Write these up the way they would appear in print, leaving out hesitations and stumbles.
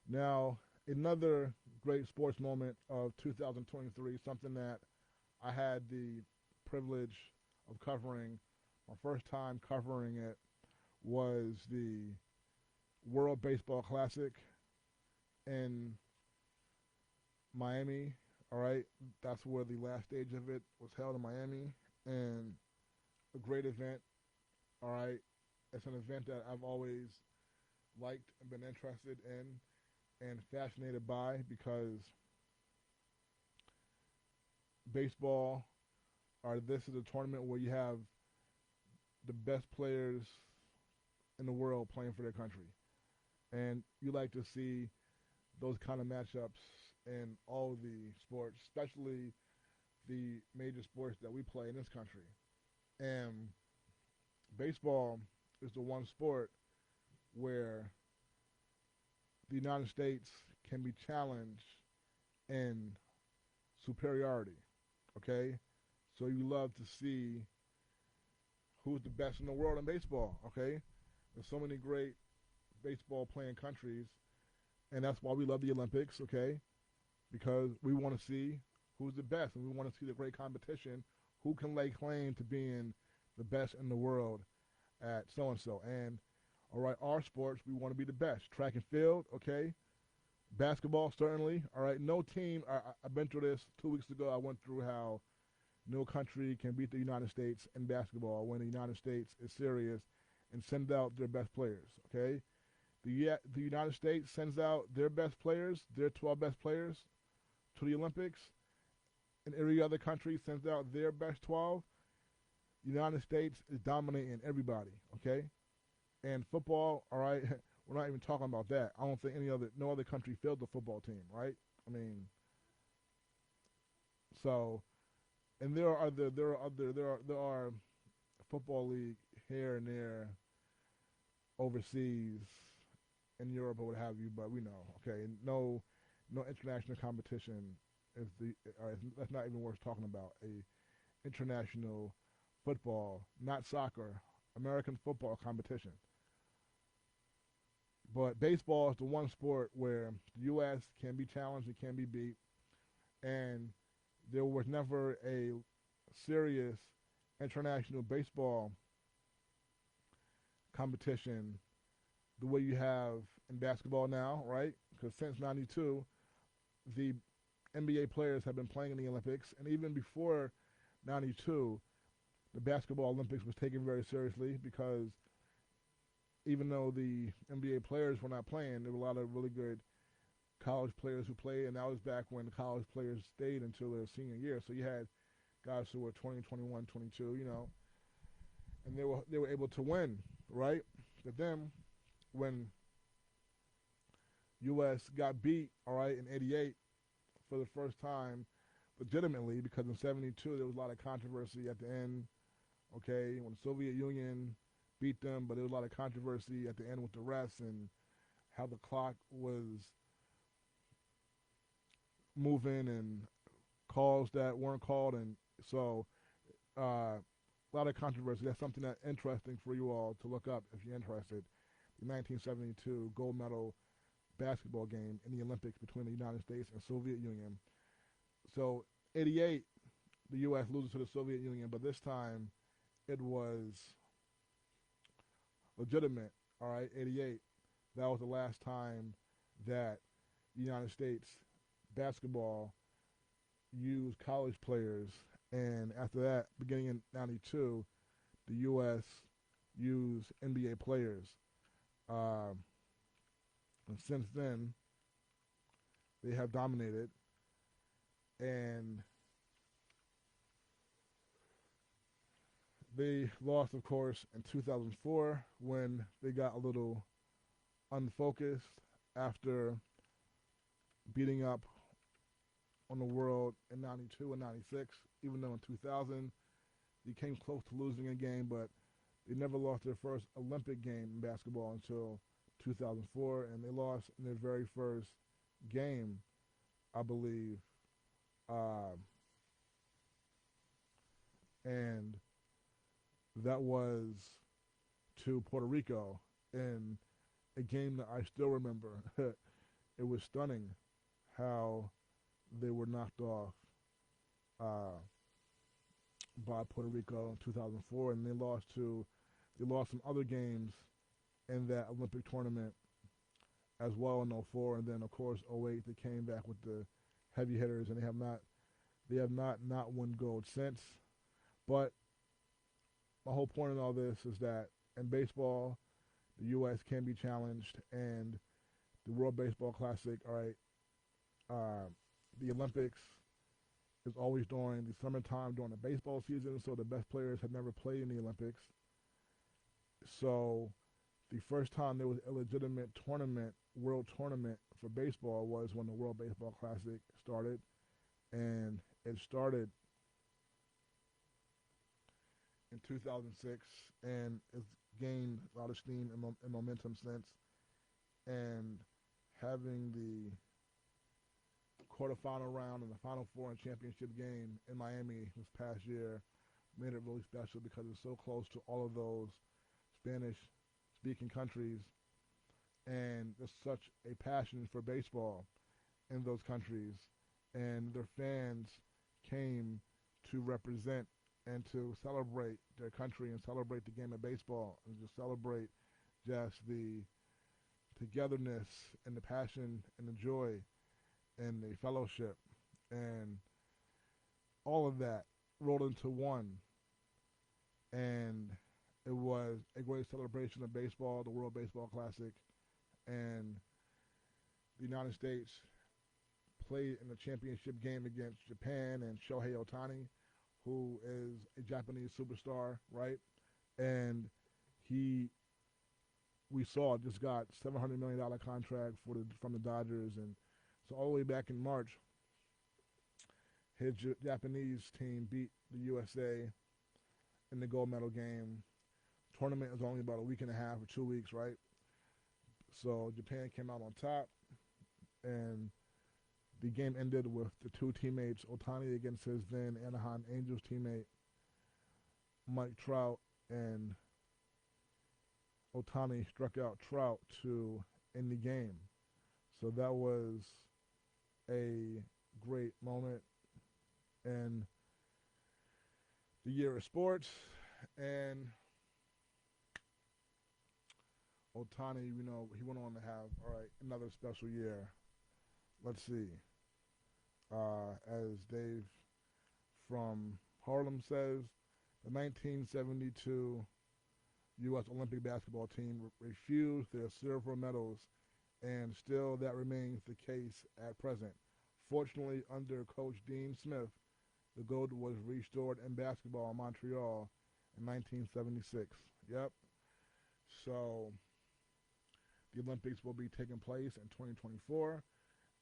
Now, another great sports moment of 2023, something that I had the privilege of covering, my first time covering it was the World Baseball Classic in Miami. All right, that's where the last stage of it was held in Miami, and a great event. All right, it's an event that I've always liked and been interested in and fascinated by because baseball, or this is a tournament where you have the best players in the world playing for their country, and you like to see those kind of matchups in all of the sports, especially the major sports that we play in this country. And baseball is the one sport where the United States can be challenged in superiority. Okay, so you love to see who's the best in the world in baseball. Okay, there's so many great baseball playing countries, and that's why we love the Olympics. Okay, because we want to see who's the best, and we want to see the great competition. Who can lay claim to being the best in the world at so and so? And all right, our sports, we want to be the best. Track and field, okay. Basketball, certainly. All right, no team. I've been through this 2 weeks ago. I went through how no country can beat the United States in basketball when the United States is serious and send out their best players. Okay, the United States sends out their best players, their 12 best players, to the Olympics, and every other country sends out their best 12. The United States is dominating everybody. Okay, and football. All right, we're not even talking about that. I don't think no other country filled the football team. Right? I mean, so and there are football league here and there overseas in Europe or what have you, but we know, okay, no international competition is that's not even worth talking about. A international football, not soccer, American football competition. But baseball is the one sport where the U.S. can be challenged, it can be beat, and there was never a serious international baseball competition the way you have in basketball now, right? Because since '92, the NBA players have been playing in the Olympics, and even before '92, the basketball Olympics was taken very seriously because even though the NBA players were not playing, there were a lot of really good college players who played, and that was back when the college players stayed until their senior year. So you had guys who were 20, 21, 22, and they were able to win, right? But then when U.S. got beat, all right, in '88 for the first time, legitimately, because in '72 there was a lot of controversy at the end. Okay, when the Soviet Union beat them, but there was a lot of controversy at the end with the refs and how the clock was moving and calls that weren't called, and so a lot of controversy. That's something that's interesting for you all to look up if you're interested. The 1972 gold medal basketball game in the Olympics between the United States and Soviet Union. So '88, the U.S. loses to the Soviet Union, but this time it was legitimate. All right, '88. That was the last time that the United States basketball used college players, and after that, beginning in '92, the U.S. used NBA players. Um, and since then, they have dominated, and they lost, of course, in 2004 when they got a little unfocused after beating up on the world in '92 and '96. Even though in 2000 they came close to losing a game, but they never lost their first Olympic game in basketball until 2004, and they lost in their very first game, I believe, uh, and that was to Puerto Rico in a game that I still remember. it was stunning how they were knocked off uh, by Puerto Rico in 2004, and they lost some other games in that Olympic tournament as well in '04, and then of course '08 they came back with the heavy hitters, and they have not won gold since. But my whole point in all this is that in baseball, the U.S. can be challenged, and the World Baseball Classic, all right, the Olympics is always during the summertime during the baseball season, so the best players have never played in the Olympics. So the first time there was a legitimate tournament, world tournament for baseball was when the World Baseball Classic started, and it started in 2006, and it's gained a lot of steam and momentum since. And having the quarterfinal round and the Final Four and championship game in Miami this past year made it really special because it's so close to all of those Spanish-speaking countries, and there's such a passion for baseball in those countries, and their fans came to represent and to celebrate their country and celebrate the game of baseball and just celebrate just the togetherness and the passion and the joy and the fellowship and all of that rolled into one. And it was a great celebration of baseball, the World Baseball Classic, and the United States played in the championship game against Japan and Shohei Ohtani, who is a Japanese superstar, right? And we saw, just got $700 million contract from the Dodgers, and so all the way back in March, his Japanese team beat the USA in the gold medal game. Tournament was only about a week and a half or 2 weeks, right? So Japan came out on top, and the game ended with the two teammates, Ohtani against his then Anaheim Angels teammate, Mike Trout, and Ohtani struck out Trout to end the game. So that was a great moment in the year of sports. And Ohtani, you know, he went on to have, all right, another special year. Let's see. As Dave from Harlem says, the 1972 U.S. Olympic basketball team refused their silver medals, and still that remains the case at present. Fortunately, under Coach Dean Smith, the gold was restored in basketball in Montreal in 1976. Yep. So the Olympics will be taking place in 2024,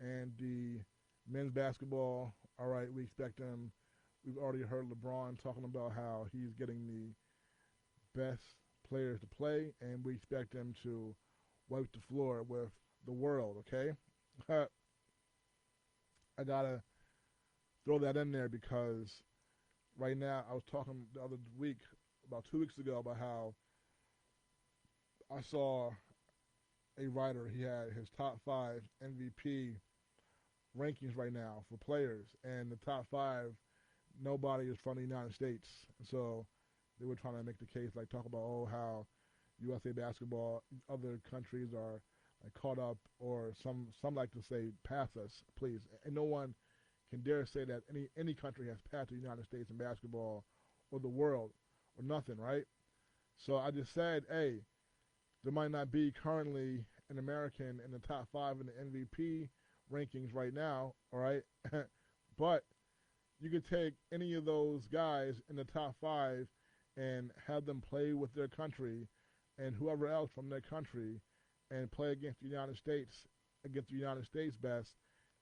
and the men's basketball, all right, we expect them. We've already heard LeBron talking about how he's getting the best players to play, and we expect them to wipe the floor with the world, okay? I got to throw that in there because right now, I was talking the other week, about 2 weeks ago, about how I saw a writer, he had his top 5 MVP rankings right now for players, and the top 5, nobody is from the United States. So they were trying to make the case, like talk about, oh, how USA basketball, other countries are like caught up, or some like to say pass us, please. And no one can dare say that any country has passed the United States in basketball or the world or nothing, right? So I just said, hey, there might not be currently an American in the top 5 in the MVP rankings right now, all right? But you could take any of those guys in the top 5 and have them play with their country and whoever else from their country and play against the United States best,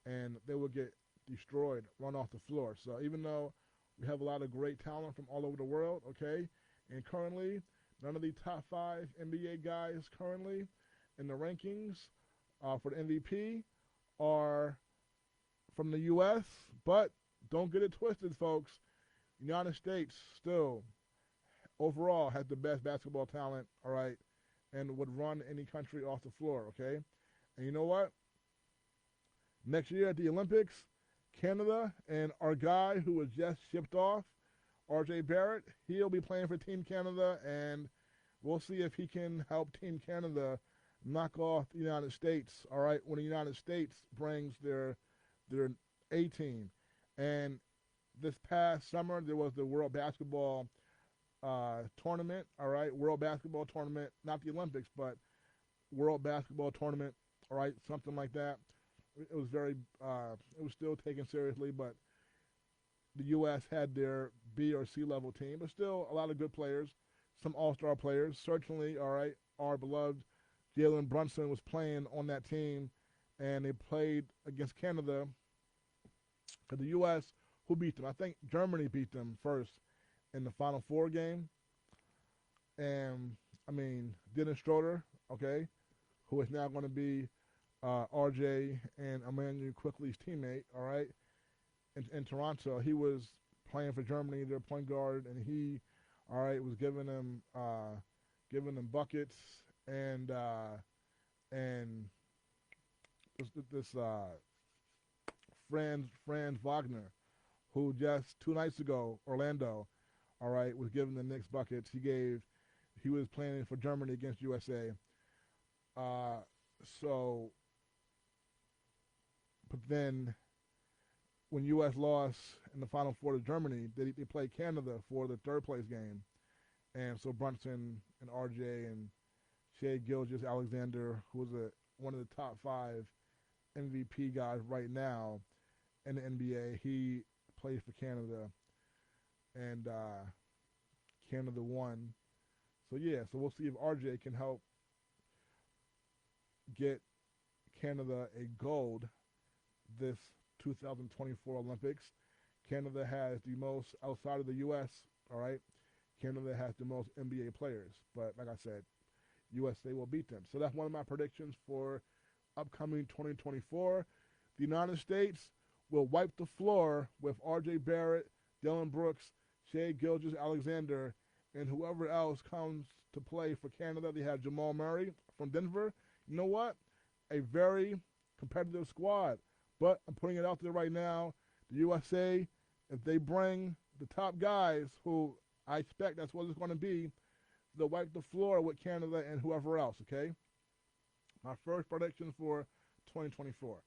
and they will get destroyed, run off the floor. So even though we have a lot of great talent from all over the world, okay, and currently none of the top 5 NBA guys currently in the rankings for the MVP are from the U.S., but don't get it twisted, folks. United States still overall has the best basketball talent, all right, and would run any country off the floor, okay? And you know what? Next year at the Olympics, Canada and our guy who was just shipped off, R.J. Barrett, he'll be playing for Team Canada, and we'll see if he can help Team Canada knock off the United States. All right, when the United States brings their A team, and this past summer there was the World Basketball tournament. All right, World Basketball tournament, not the Olympics, but World Basketball tournament. All right, something like that. It was very, it was still taken seriously, but the U.S. had their B or C level team, but still a lot of good players, some all-star players. Certainly, all right, our beloved Jalen Brunson was playing on that team, and they played against Canada. For the U.S., who beat them? I think Germany beat them first in the Final Four game. And, I mean, Dennis Schroeder, okay, who is now going to be RJ and Emmanuel Quickly's teammate, all right, in Toronto. He was playing for Germany, their point guard, and he, all right, was giving them buckets and this Franz Wagner, who just 2 nights ago, Orlando, all right, was giving the Knicks buckets. He was playing for Germany against USA. So, but then when U.S. lost in the Final Four to Germany, they played Canada for the third place game. And so Brunson and RJ and Shea Gilgeous-Alexander, who was one of the top 5 MVP guys right now in the NBA, he plays for Canada. And Canada won. So, yeah, so we'll see if RJ can help get Canada a gold this 2024 Olympics. Canada has the most, outside of the U.S., all right, Canada has the most NBA players. But like I said, USA will beat them. So that's one of my predictions for upcoming 2024. The United States will wipe the floor with R.J. Barrett, Dillon Brooks, Shea Gilgeous-Alexander, and whoever else comes to play for Canada. They have Jamal Murray from Denver. You know what? A very competitive squad. But I'm putting it out there right now. The USA, if they bring the top guys, who I expect that's what it's going to be, they'll wipe the floor with Canada and whoever else, okay? My first prediction for 2024.